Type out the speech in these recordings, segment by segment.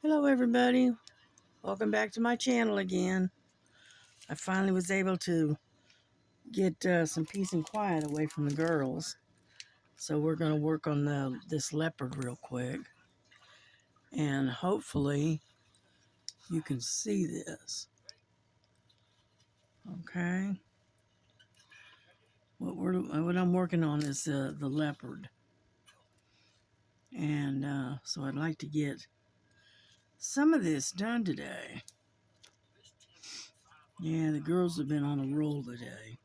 Hello everybody, welcome back to my channel again. I finally was able to get some peace and quiet away from the girls. So we're going to work on this leopard real quick. And hopefully you can see this. Okay. What I'm working on is the leopard. And so I'd like to get some of this done today. Yeah, the girls have been on a roll today.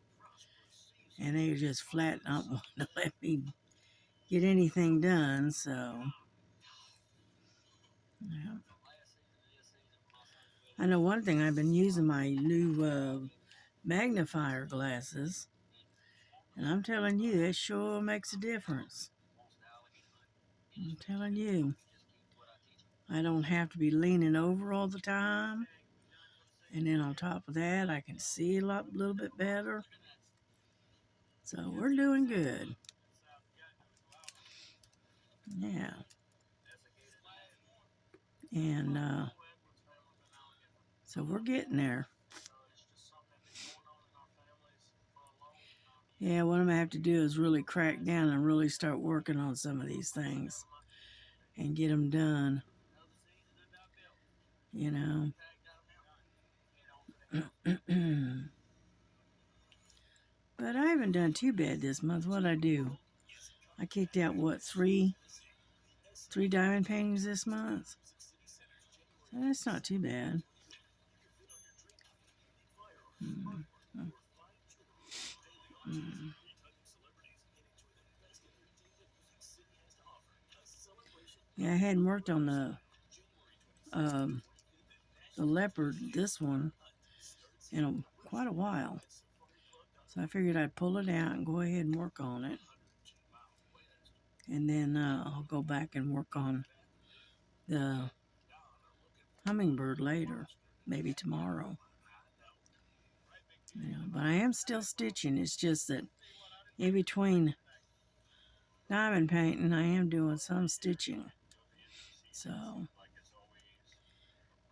And they're just flat not wanting to let me get anything done, so yeah. I know one thing, I've been using my new magnifier glasses, and I'm telling you, it sure makes a difference. I'm telling you, I don't have to be leaning over all the time, and then on top of that, I can see a little bit better. So we're doing good. Yeah. And so we're getting there. Yeah, what I'm going to have to do is really crack down and really start working on some of these things and get them done, you know. But I haven't done too bad this month. What'd I do? I kicked out, what, three diamond paintings this month? So that's not too bad. Mm. Mm. Yeah, I hadn't worked on the leopard, this one, in quite a while. So I figured I'd pull it out and go ahead and work on it. And then I'll go back and work on the hummingbird later, maybe tomorrow. Yeah, but I am still stitching. It's just that in between diamond painting, I am doing some stitching. So,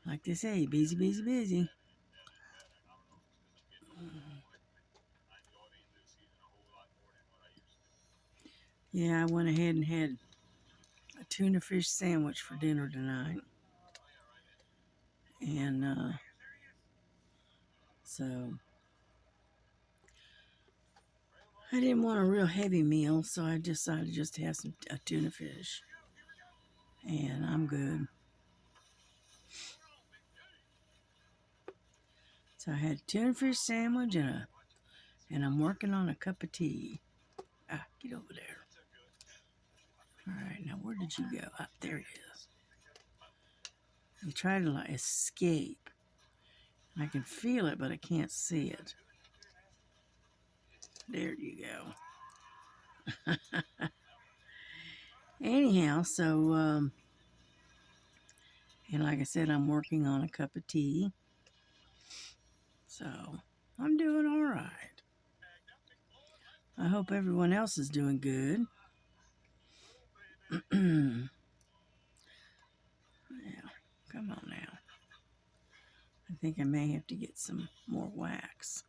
like they say, busy, busy, busy. Yeah, I went ahead and had a tuna fish sandwich for dinner tonight. And so I didn't want a real heavy meal, so I decided just to have a tuna fish. And I'm good. So I had a tuna fish sandwich and I'm working on a cup of tea. Ah, get over there. All right, now where did you go? Ah, there it is. You try to like escape. I can feel it, but I can't see it. There you go. Anyhow, so, and like I said, I'm working on a cup of tea. So, I'm doing all right. I hope everyone else is doing good. Yeah, come on now. I think I may have to get some more wax.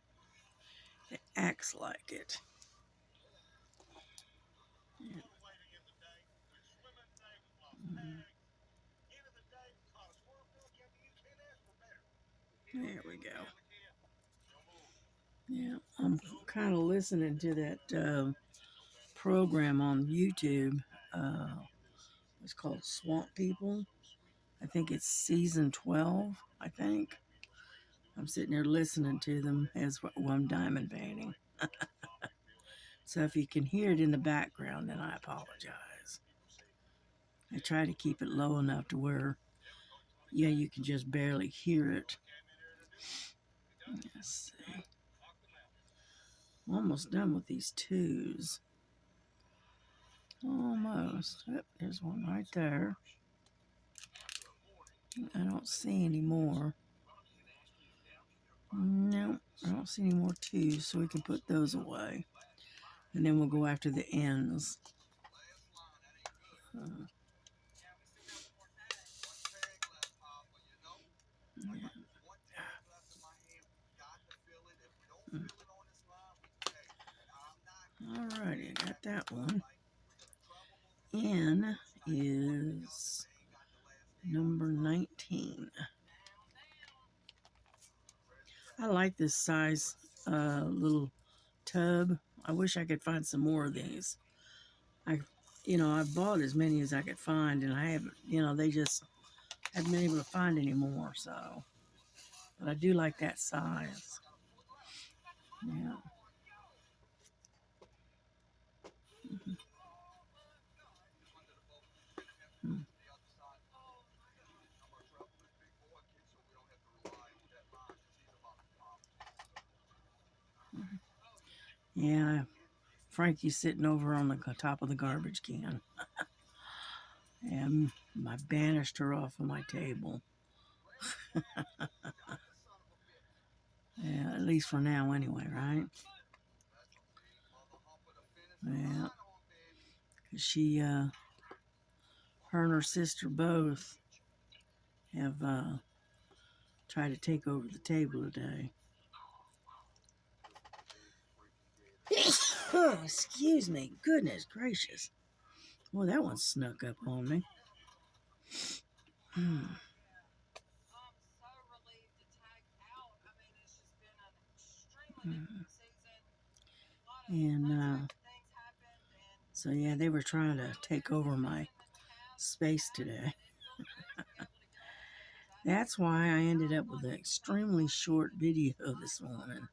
It acts like it. Yeah. There we go. Yeah, I'm kind of listening to that program on YouTube. Uh, it's called Swamp People. I think it's season 12, I think. I'm sitting there listening to them as I'm diamond painting. So if you can hear it in the background, then I apologize. I try to keep it low enough to where, yeah, you can just barely hear it. Let's see. I'm almost done with these twos. Almost. Oh, there's one right there. I don't see any more. No, I don't see any more twos, so we can put those away. And then we'll go after the ends. got that one. N is number 19. I like this size little tub. I wish I could find some more of these. I bought as many as I could find, and I haven't, they just haven't been able to find any more. So, but I do like that size. Yeah. Mm-hmm. Yeah, Frankie's sitting over on the top of the garbage can. And I banished her off of my table. Yeah, at least for now anyway, right? Yeah. Her and her sister both have tried to take over the table today. Oh, excuse me. Goodness gracious. Well, that one snuck up on me. And so, yeah, they were trying to take over my space today. That's why I ended up with an extremely short video this morning.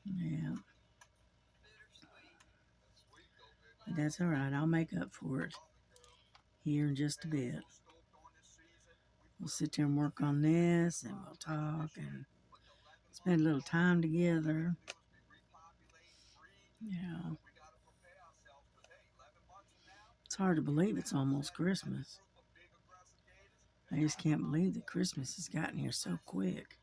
Yeah. But that's all right. I'll make up for it here in just a bit. We'll sit there and work on this, and we'll talk and spend a little time together. Yeah. It's hard to believe it's almost Christmas. I just can't believe that Christmas has gotten here so quick.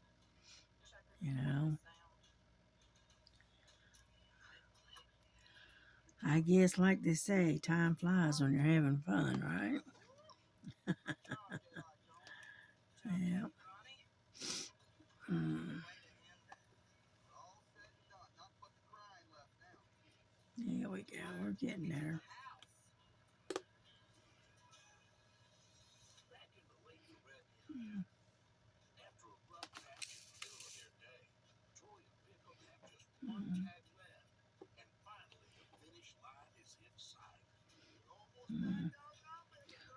I guess, like they say, time flies when you're having fun, right? Yeah. There we go. We're getting there.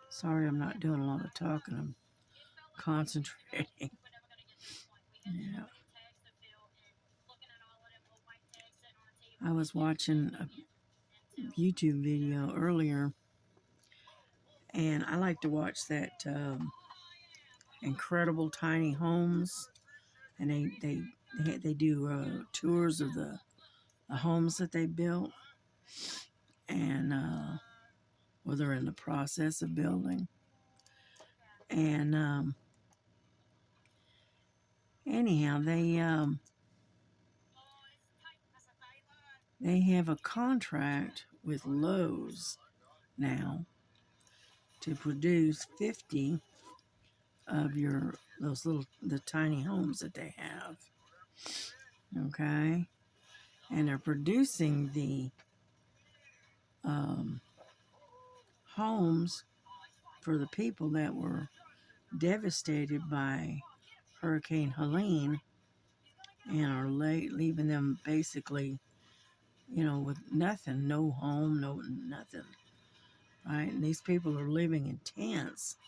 Sorry, I'm not doing a lot of talking. I'm concentrating. Yeah. I was watching a YouTube video earlier, and I like to watch that Incredible Tiny Homes, and they do tours of the homes that they built, and well, they're in the process of building. And anyhow, they have a contract with Lowe's now to produce 50 of the tiny homes that they have. Okay, and they're producing the homes for the people that were devastated by Hurricane Helene and are leaving them basically, with nothing, no home, no nothing, right? And these people are living in tents.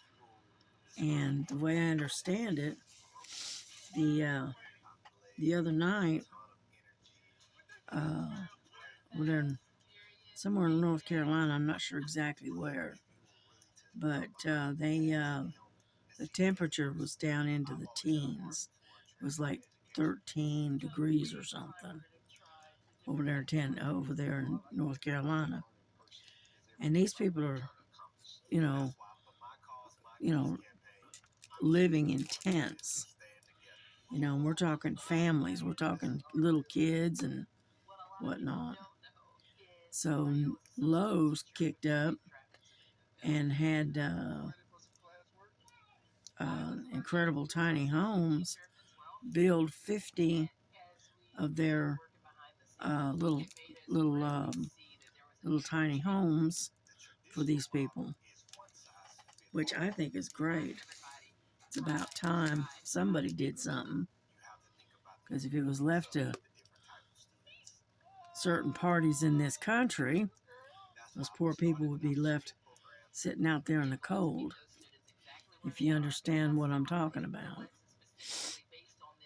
And the way I understand it, the other night, they're somewhere in North Carolina. I'm not sure exactly where, but the temperature was down into the teens. It was like 13 degrees or something over there in North Carolina. And these people are, you know, you know, living in tents. And we're talking families, we're talking little kids and whatnot. So Lowe's kicked up and had Incredible Tiny Homes build 50 of their little little tiny homes for these people, which I think is great. It's about time somebody did something, because if it was left to certain parties in this country, those poor people would be left sitting out there in the cold, if you understand what I'm talking about.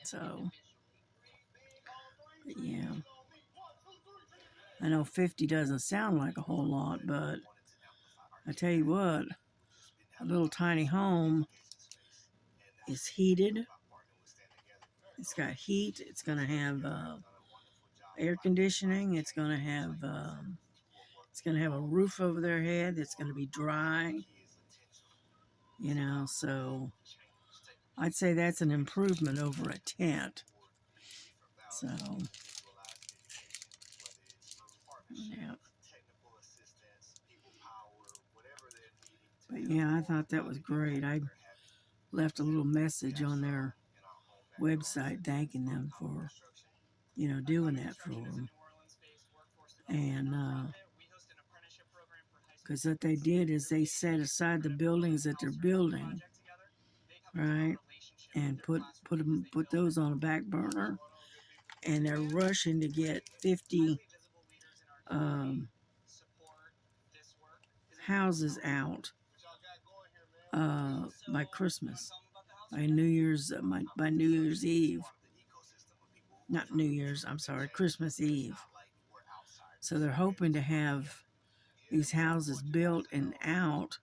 So, but yeah. I know 50 doesn't sound like a whole lot, but I tell you what, a little tiny home is heated. It's got heat. It's going to have air conditioning. It's going to have a roof over their head. It's going to be dry. So I'd say that's an improvement over a tent. So, yeah. But yeah, I thought that was great. I left a little message on their website thanking them for, doing that for them. And because what they did is they set aside the buildings that they're building, right, and put those on a back burner, and they're rushing to get 50 houses out by Christmas, by New Year's Eve. Not New Year's, I'm sorry, Christmas Eve. So they're hoping to have these houses built and out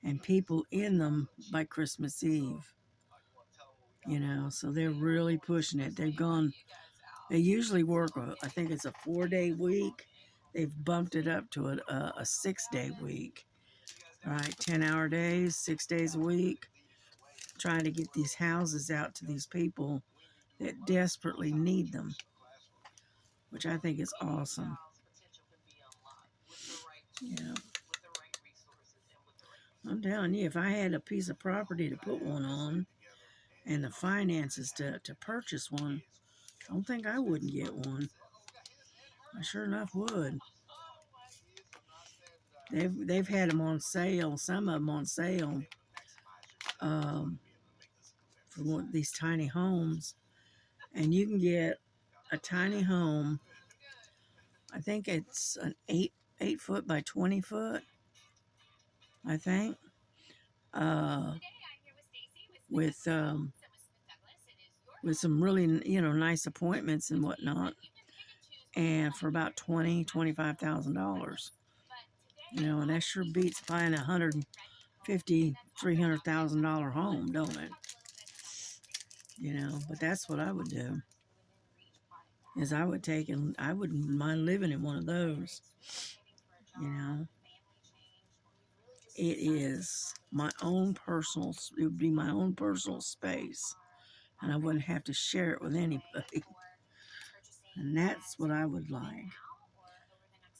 and people in them by Christmas Eve. So they're really pushing it. They usually work, I think it's a 4-day week. They've bumped it up to a 6-day week. All right, 10-hour days, 6 days a week, trying to get these houses out to these people that desperately need them, which I think is awesome. Yeah. I'm telling you, if I had a piece of property to put one on and the finances to purchase one, I don't think I wouldn't get one. I sure enough would. They've had them on sale, some of them on sale, for these tiny homes, and you can get a tiny home. I think it's an 8 foot by 20 foot. I think, with some really nice appointments and whatnot, and for about $25,000. And that sure beats buying $300,000 home, don't it? But that's what I would do. Is I wouldn't mind living in one of those. It is my own personal. It would be my own personal space, and I wouldn't have to share it with anybody. And that's what I would like.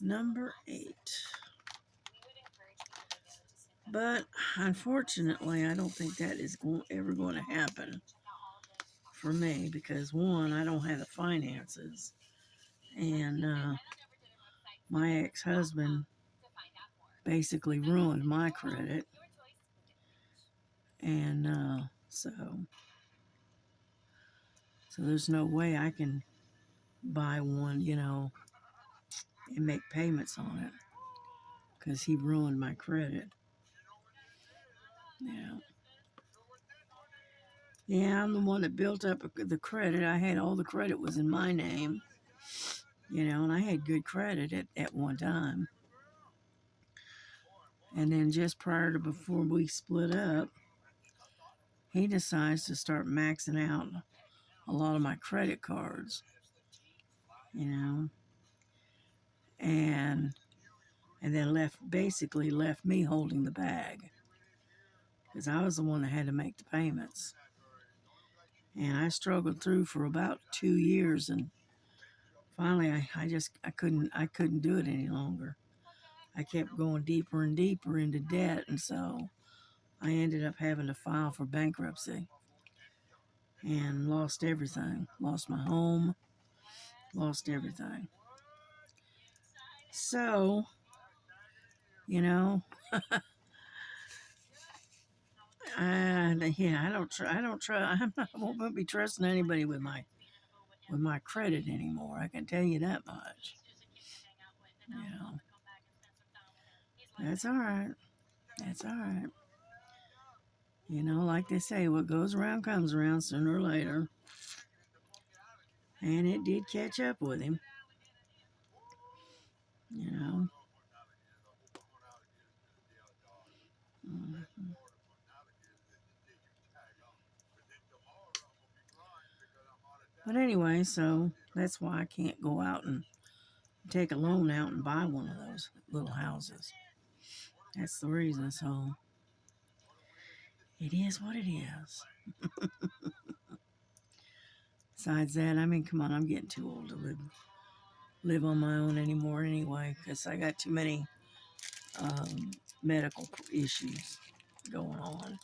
Number 8. But unfortunately, I don't think that is ever going to happen for me, because one, I don't have the finances, and my ex-husband basically ruined my credit, and so there's no way I can buy one, and make payments on it, because he ruined my credit. Yeah, I'm the one that built up the credit. I had all the credit was in my name, and I had good credit at one time. And then just before we split up, he decides to start maxing out a lot of my credit cards, and then basically left me holding the bag, because I was the one that had to make the payments. And I struggled through for about 2 years, and finally I couldn't do it any longer. I kept going deeper and deeper into debt, and so I ended up having to file for bankruptcy and lost everything. Lost my home, lost everything. So, you know, yeah, I don't try, I won't be trusting anybody with my credit anymore. I can tell you that much. You know, that's all right. That's all right. You know, like they say, what goes around comes around sooner or later. And it did catch up with him. You know. Mhm. But anyway, so that's why I can't go out and take a loan out and buy one of those little houses. That's the reason. So it is what it is. Besides that, I mean, come on, I'm getting too old to live on my own anymore anyway, because I got too many um, medical issues going on.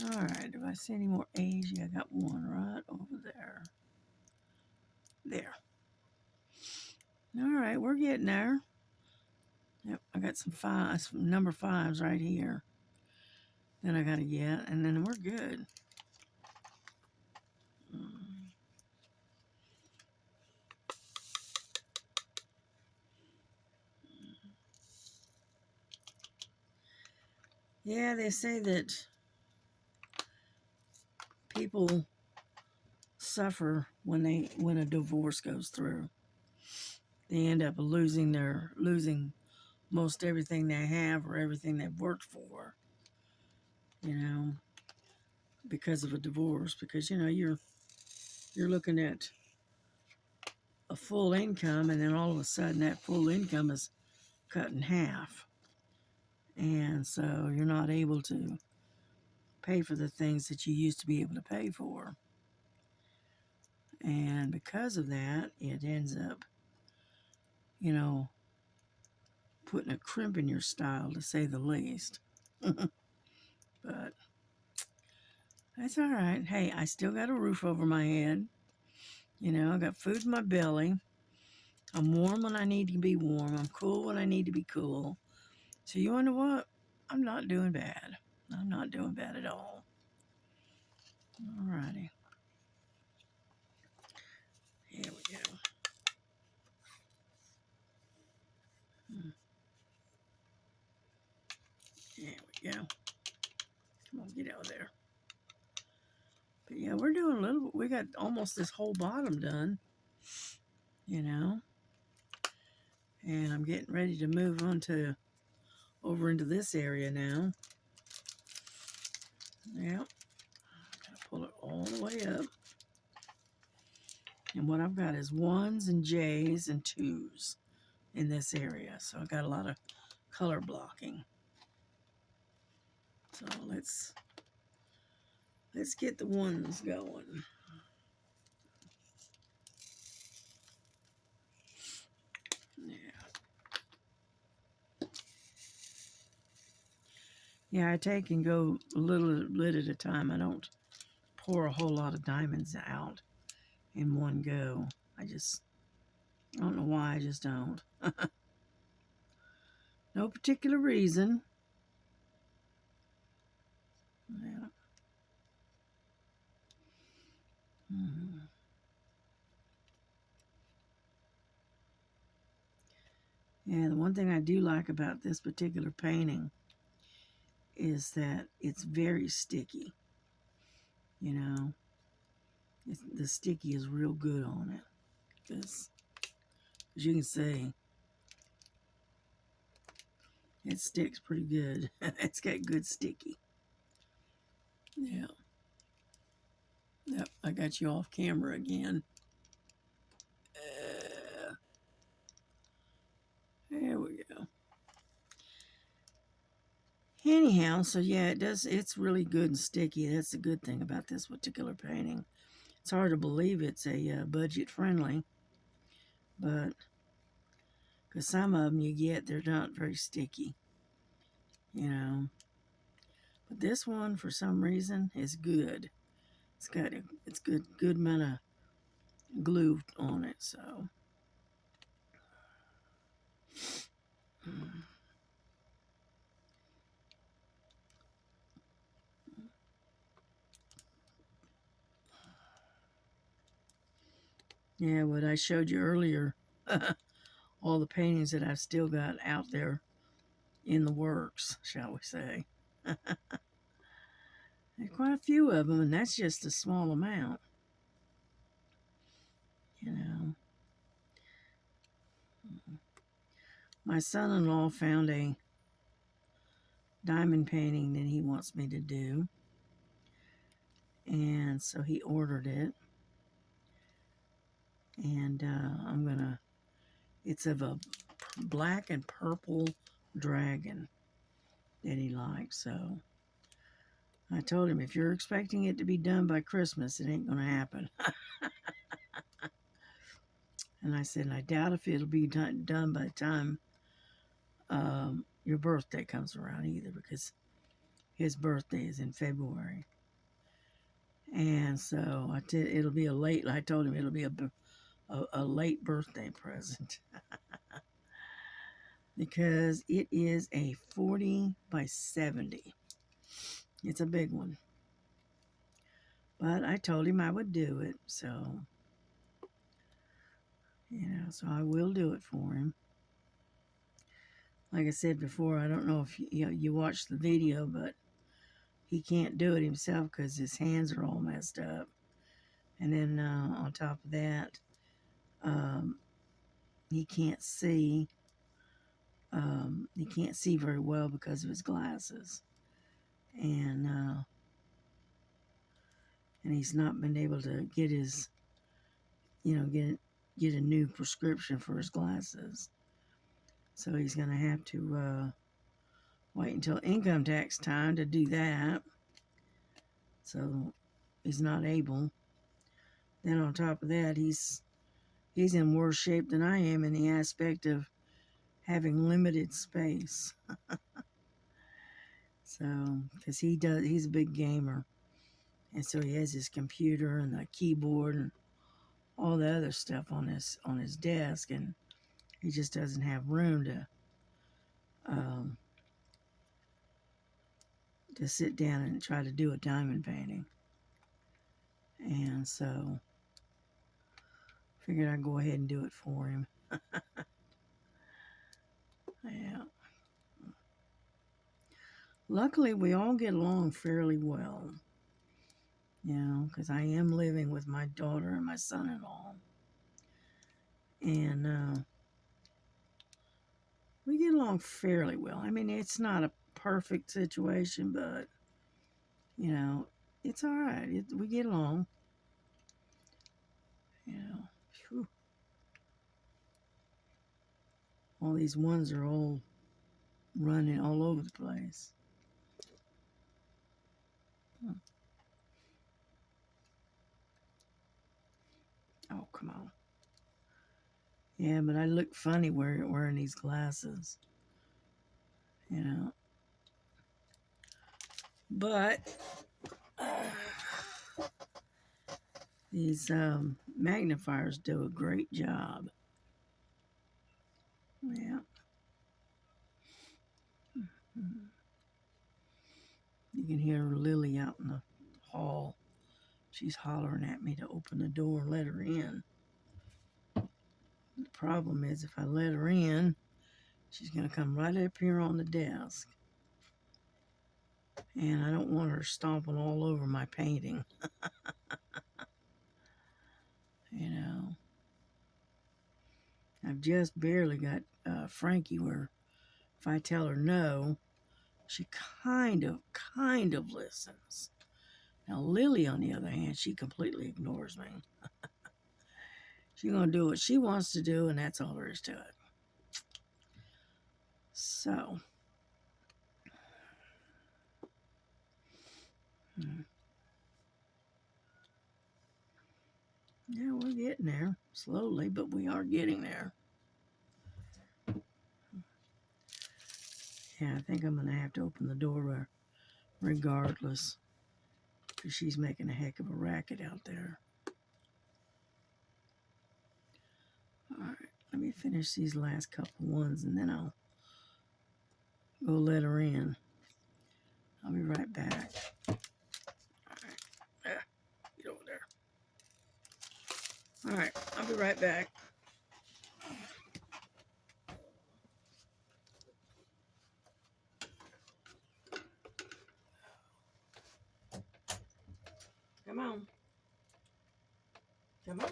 All right, do I see any more A's? Yeah, I got one right over there. There. All right, we're getting there. Yep, I got some number fives right here that I got to get, and then we're good. Mm. Yeah, they say that people suffer when a divorce goes through. They end up losing most everything they have or everything they've worked for, you know, because of a divorce. Because you're looking at a full income, and then all of a sudden that full income is cut in half, and so you're not able to pay for the things that you used to be able to pay for. And because of that, it ends up, you know, putting a crimp in your style, to say the least. But that's all right. Hey, I still got a roof over my head. You know, I got food in my belly. I'm warm when I need to be warm. I'm cool when I need to be cool. So you wonder what? I'm not doing bad. I'm not doing bad at all. All righty. Here we go. There we go. Come on, get out of there. But yeah, we're doing a little. We got almost this whole bottom done. You know, and I'm getting ready to move on to over into this area now. Yep. Gotta pull it all the way up. And what I've got is ones and J's and twos in this area. So I got a lot of color blocking. So let's get the ones going. Yeah. Yeah, I take and go a little bit at a time. I don't pour a whole lot of diamonds out in one go. I don't know why, I just don't. No particular reason. Yeah. Mhm. Yeah, the one thing I do like about this particular painting is that it's very sticky. You know, the sticky is real good on it. Because, as you can see, it sticks pretty good. It's got good sticky. Yeah. Yep, I got you off camera again. There we go. Anyhow, so yeah, it's really good and sticky. That's the good thing about this particular painting. It's hard to believe it's a budget friendly, but because some of them you get, they're not very sticky, you know. But this one, for some reason, is good. It's good amount of glue on it. So Yeah, what I showed you earlier, all the paintings that I've still got out there in the works, shall we say. There's quite a few of them, and that's just a small amount, you know. My son-in-law found a diamond painting that he wants me to do, and so he ordered it, and it's of a black and purple dragon that he likes, so I told him, if you're expecting it to be done by Christmas, it ain't gonna happen. And I said, I doubt if it'll be done by the time your birthday comes around either, because his birthday is in February. And so it'll be I told him it'll be a late birthday present because it is a 40 by 70. It's a big one. But I told him I would do it, so, so I will do it for him. Like I said before, I don't know if you watched the video, but he can't do it himself because his hands are all messed up. And then on top of that, he can't see. He can't see very well because of his glasses, and he's not been able to get his, get a new prescription for his glasses. So he's gonna have to wait until income tax time to do that. So he's not able. Then on top of that, he's in worse shape than I am in the aspect of having limited space. So, because he's a big gamer, and so he has his computer and the keyboard and all the other stuff on his desk, and he just doesn't have room to sit down and try to do a diamond painting. And so, figured I'd go ahead and do it for him. Yeah. Luckily, we all get along fairly well, because I am living with my daughter and my son-in-law. And we get along fairly well. I mean, it's not a perfect situation, but, it's all right. We get along. Whew. All these ones are all running all over the place. Oh, come on. Yeah, but I look funny wearing these glasses. But these magnifiers do a great job. Yeah. You can hear Lily out in the hall. She's hollering at me to open the door and let her in. The problem is, if I let her in, she's going to come right up here on the desk. And I don't want her stomping all over my painting. I've just barely got Frankie where if I tell her no, she kind of listens. Now Lily, on the other hand, she completely ignores me. She's going to do what she wants to do, and that's all there is to it. So, yeah, we're getting there. Slowly, but we are getting there. Yeah, I think I'm going to have to open the door regardless, because she's making a heck of a racket out there. All right, let me finish these last couple ones, and then I'll go let her in. I'll be right back. All right. Get over there. All right, I'll be right back. Come on. Come on.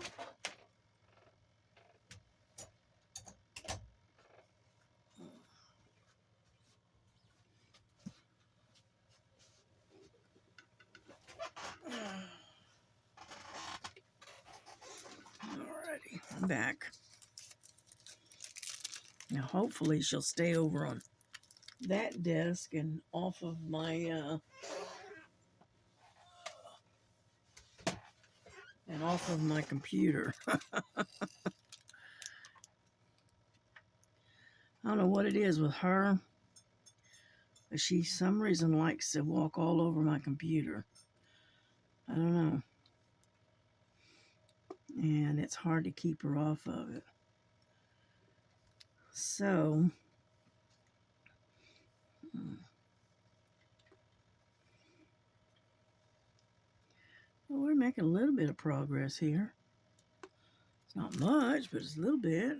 Alrighty, I'm back. Now, hopefully, she'll stay over on that desk and off of my computer. I don't know what it is with her, but she some reason likes to walk all over my computer. I don't know. And it's hard to keep her off of it. So, well, we're making a little bit of progress here. It's not much, but it's a little bit.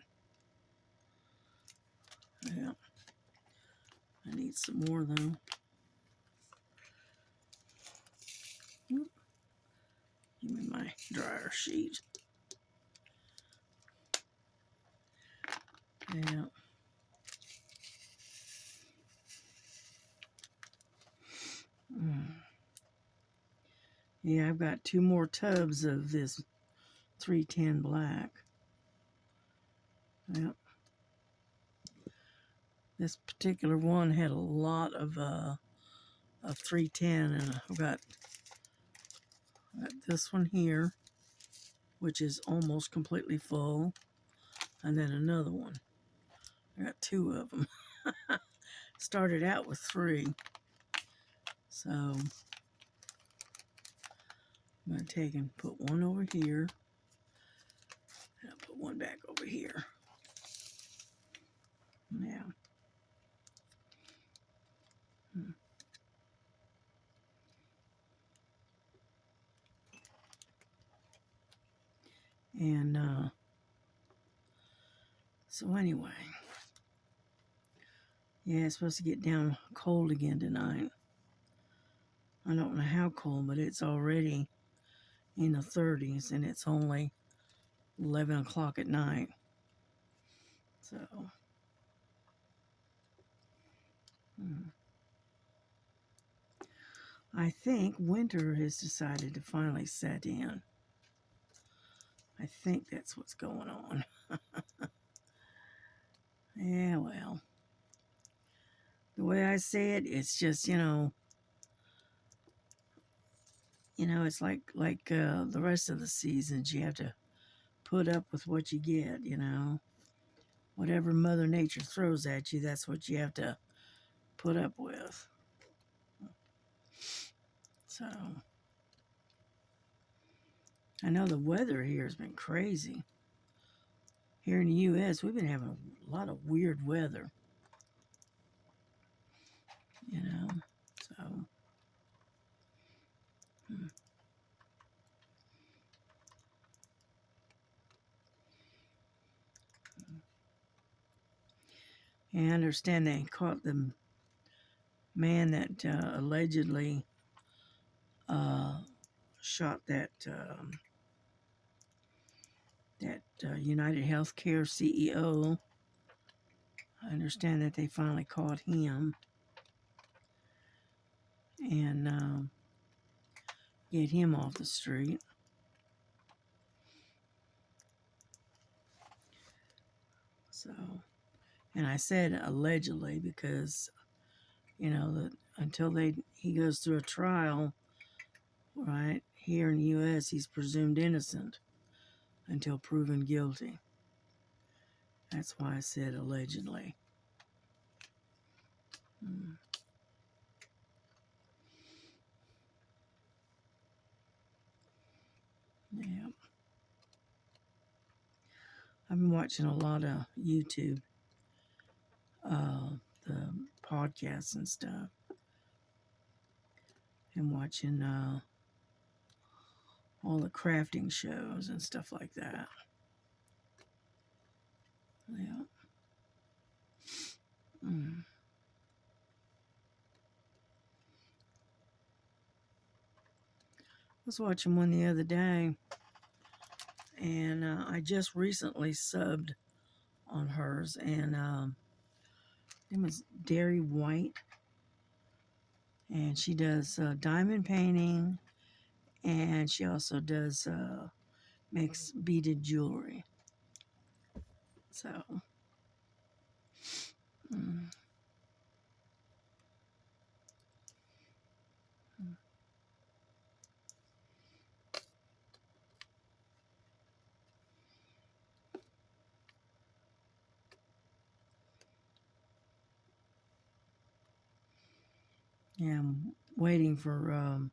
Yeah. I need some more, though. Oop. Give me my dryer sheet. Yeah. Yeah, I've got 2 more tubs of this 310 black. Yep. This particular one had a lot of 310, and I've got this one here, which is almost completely full, and then another one. I got 2 of them. Started out with 3, so I'm going to take and put one over here, and I'll put one back over here. Now, and so anyway, yeah, it's supposed to get down cold again tonight. I don't know how cold, but it's already in the 30s, and it's only 11 o'clock at night. So, I think winter has decided to finally set in. I think that's what's going on. Yeah, well, the way I say it, it's just, it's like the rest of the seasons. You have to put up with what you get. Whatever Mother Nature throws at you, that's what you have to put up with. So, I know the weather here has been crazy. Here in the U.S., we've been having a lot of weird weather. So. I understand they caught the man that allegedly shot that United Healthcare CEO. I understand that they finally caught him and get him off the street. So, and I said allegedly because, that until he goes through a trial, right, here in the U.S., he's presumed innocent until proven guilty. That's why I said allegedly. Yeah. I've been watching a lot of YouTube, the podcasts and stuff, and watching all the crafting shows and stuff like that. Yeah. Mm. I was watching one the other day, and I just recently subbed on hers, and it was Dairy White, and she does diamond painting, and she also does makes beaded jewelry. So, mm, yeah, I'm waiting for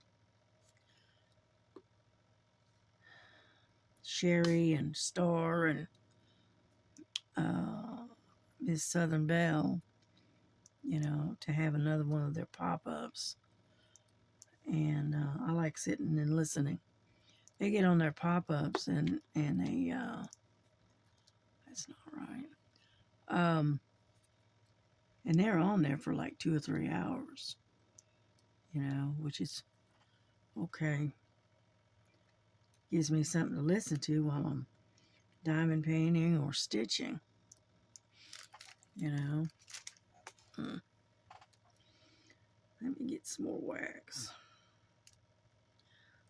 Sherry and Star and uh, Miss Southern Belle, to have another one of their pop-ups. And I like sitting and listening. They get on their pop-ups and they that's not right. And they're on there for like 2 or 3 hours, which is okay. Gives me something to listen to while I'm diamond painting or stitching, you know. Let me get some more wax.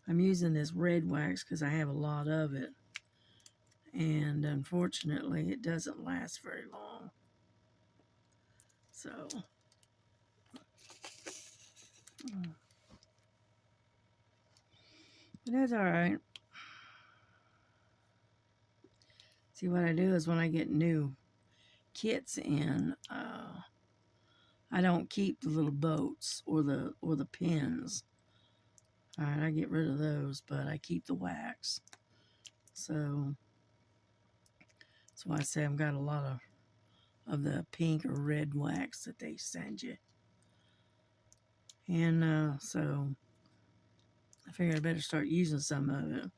I'm using this red wax because I have a lot of it. And unfortunately, it doesn't last very long. So, but that's all right. See, what I do is when I get new kits in, I don't keep the little boats or the pins. All right, I get rid of those, but I keep the wax. So that's why I say I've got a lot of the pink or red wax that they send you. And so I figured I better start using some of it.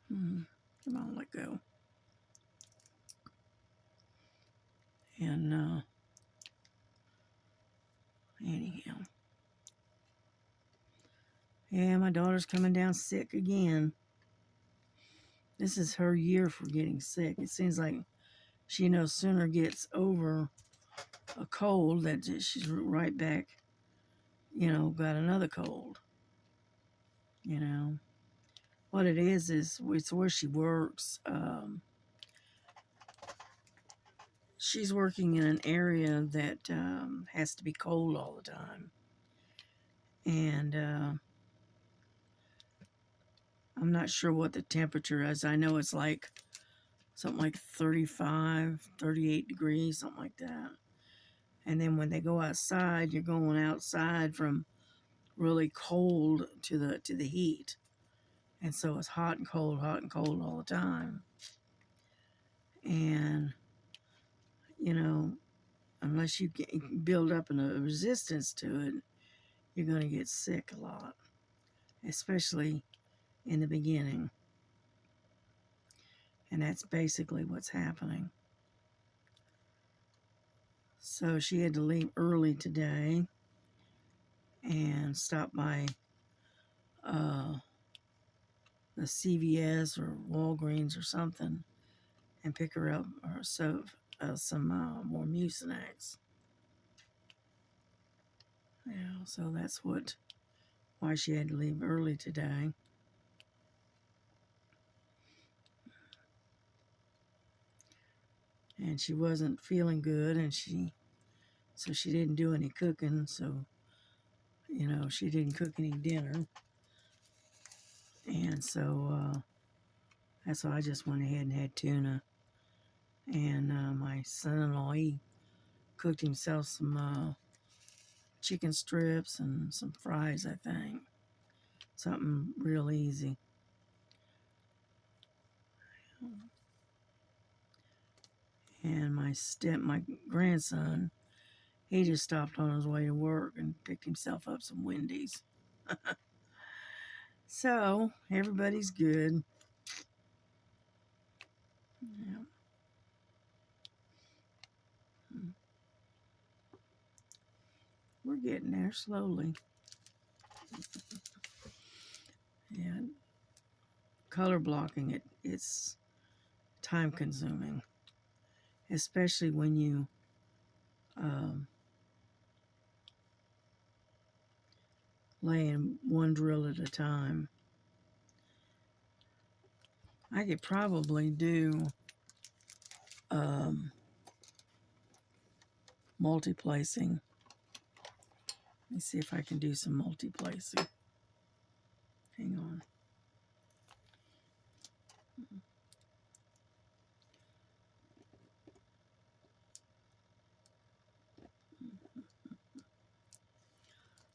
Come on, let go. And anyhow. Yeah, my daughter's coming down sick again. This is her year for getting sick. It seems like she no sooner gets over a cold that she's right back, got another cold. What it is it's where she works. She's working in an area that has to be cold all the time. And I'm not sure what the temperature is. I know it's like something like 35, 38 degrees, something like that. And then when they go outside, you're going outside from really cold to the heat. And so it's hot and cold all the time. And, unless you build up a resistance to it, you're going to get sick a lot, especially in the beginning. And that's basically what's happening. So she had to leave early today and stop by the CVS or Walgreens or something and pick her up some more Mucinex. Yeah, so that's why she had to leave early today. And she wasn't feeling good, and so she didn't do any cooking, so she didn't cook any dinner. And so that's why I just went ahead and had tuna. And my son-in-law, he cooked himself some chicken strips and some fries, I think. Something real easy. And my grandson, he just stopped on his way to work and picked himself up some Wendy's. So everybody's good. Yeah. We're getting there slowly. And color blocking, it's time consuming, especially when you um, lay in one drill at a time. I could probably do multi-placing. Let me see if I can do some multi-placing. Hang on.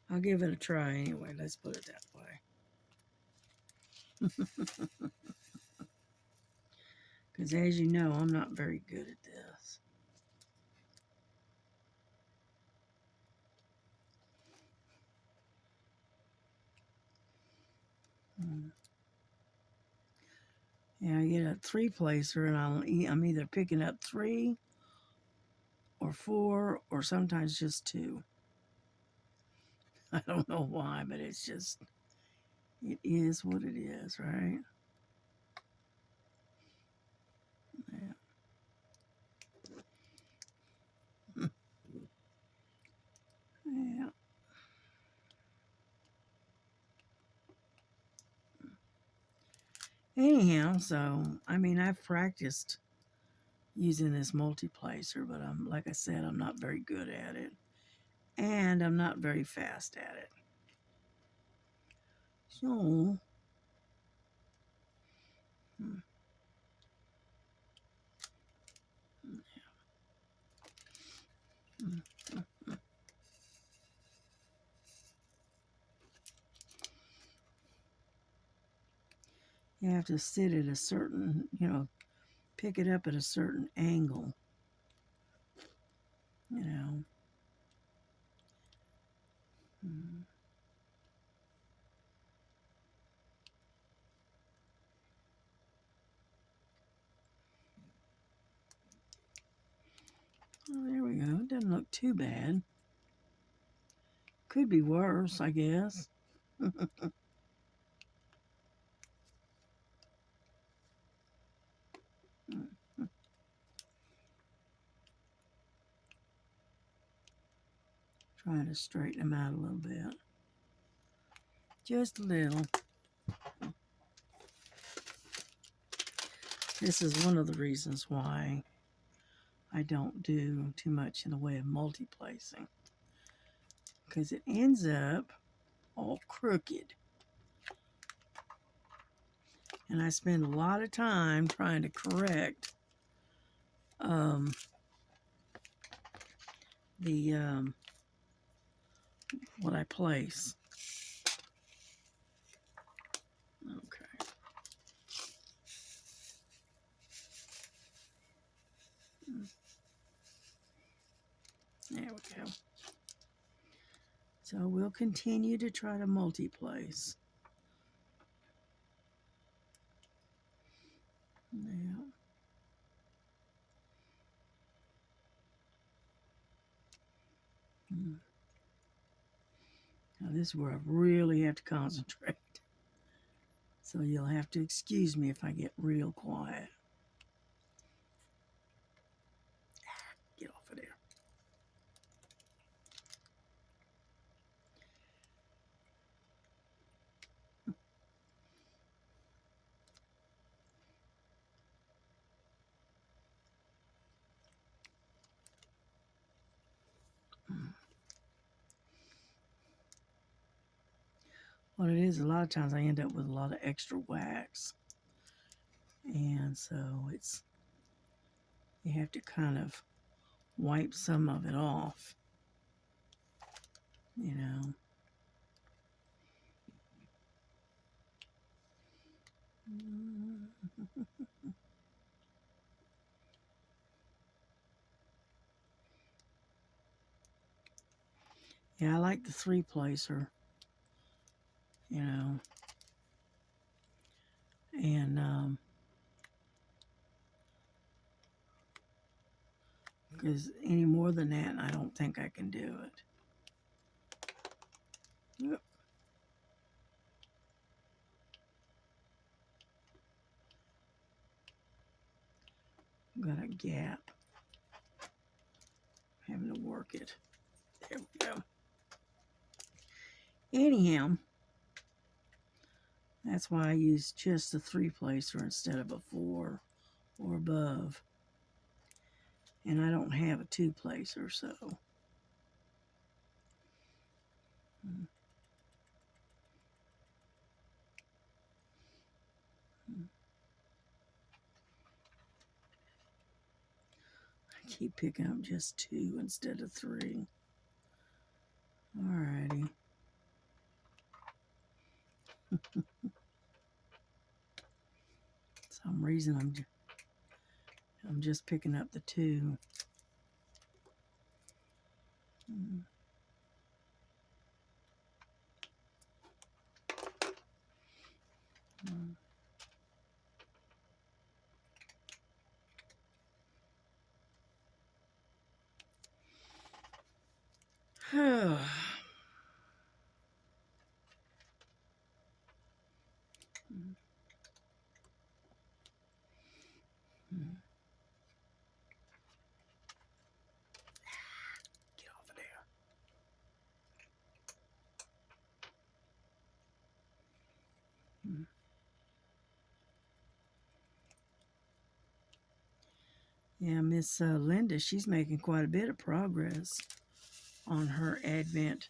I'll give it a try anyway. Let's put it that way. Because as you know, I'm not very good at this. Yeah, I get a 3-placer and I'm either picking up 3 or 4 or sometimes just 2. I don't know why, but it's just, it is what it is, right? Yeah. Yeah. Anyhow, so, I mean, I've practiced using this multi-placer, but like I said, I'm not very good at it. And I'm not very fast at it. So, you have to sit at a certain, pick it up at a certain angle, you know. Mm. Oh, there we go. It doesn't look too bad. Could be worse, I guess. Try to straighten them out a little bit. Just a little. This is one of the reasons why I don't do too much in the way of multi-placing. Because it ends up all crooked. And I spend a lot of time trying to correct the what I place. Okay. There we go. So we'll continue to try to multi-place. Yeah. Now this is where I really have to concentrate. So you'll have to excuse me if I get real quiet. Get off of there. What it is, a lot of times I end up with a lot of extra wax. And so you have to kind of wipe some of it off, you know. Yeah, I like the 3-placer, you know. And because any more than that, I don't think I can do it. Yep. Got a gap. Having to work it. There we go. Anyhow, that's why I use just a 3-placer instead of a 4 or above. And I don't have a 2-placer, so. I keep picking up just 2 instead of 3. Alrighty. Some reason I'm just picking up the 2. Get off of there. Yeah, Miss Linda, she's making quite a bit of progress on her Advent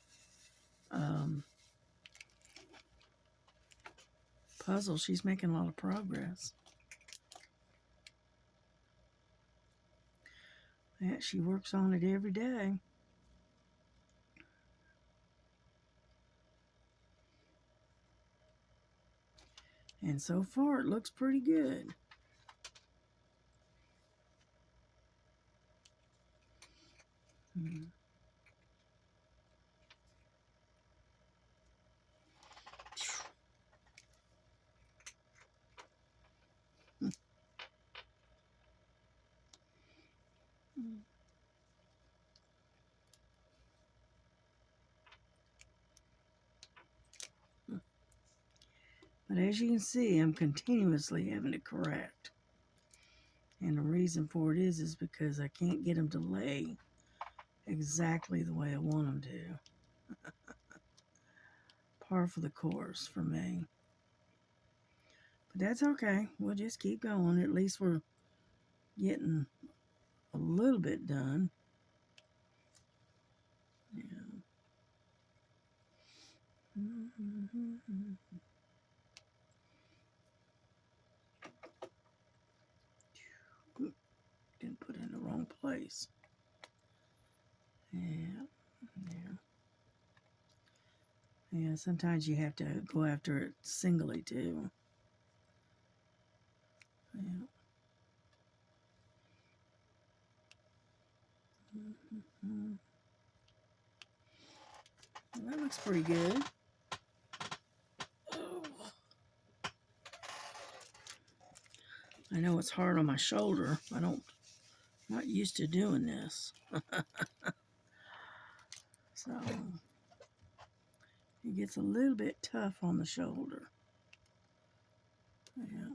puzzle. She's making a lot of progress. Yeah, she works on it every day. And so far, it looks pretty good. But as you can see, I'm continuously having to correct. And the reason for it is because I can't get them to lay exactly the way I want them to. Par for the course for me. But that's okay. We'll just keep going. At least we're getting a little bit done. Yeah. Didn't put it in the wrong place. Yeah. Yeah, sometimes you have to go after it singly too. Yeah. Well, that looks pretty good. Oh. I know it's hard on my shoulder. I'm not used to doing this. So it gets a little bit tough on the shoulder. Yeah.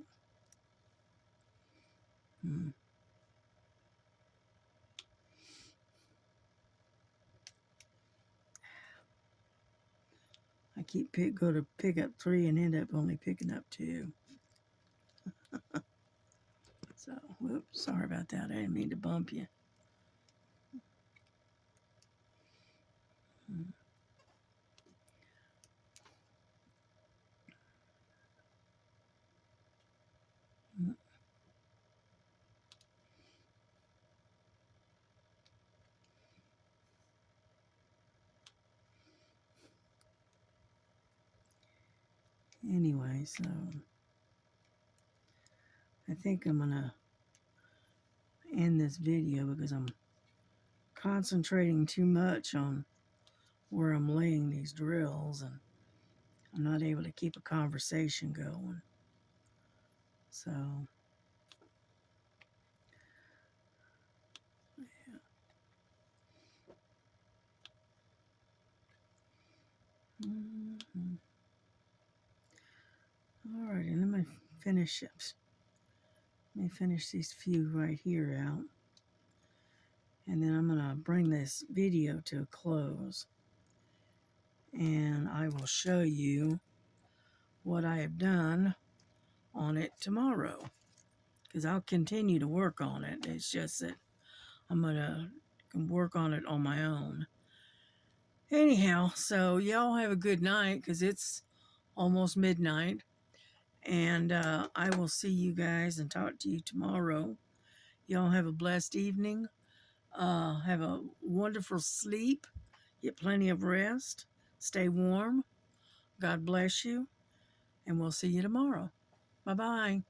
I go to pick up 3 and end up only picking up 2. So, whoops, sorry about that. I didn't mean to bump you. Anyway, so I think I'm gonna end this video because I'm concentrating too much on where I'm laying these drills and I'm not able to keep a conversation going. So, yeah. All right, and I'm going to finish it. Let me finish these few right here out. And then I'm going to bring this video to a close. And I will show you what I have done on it tomorrow. Because I'll continue to work on it. It's just that I'm going to work on it on my own. Anyhow, so y'all have a good night because it's almost midnight. And I will see you guys and talk to you tomorrow. Y'all have a blessed evening. Have a wonderful sleep. Get plenty of rest. Stay warm. God bless you. And we'll see you tomorrow. Bye-bye.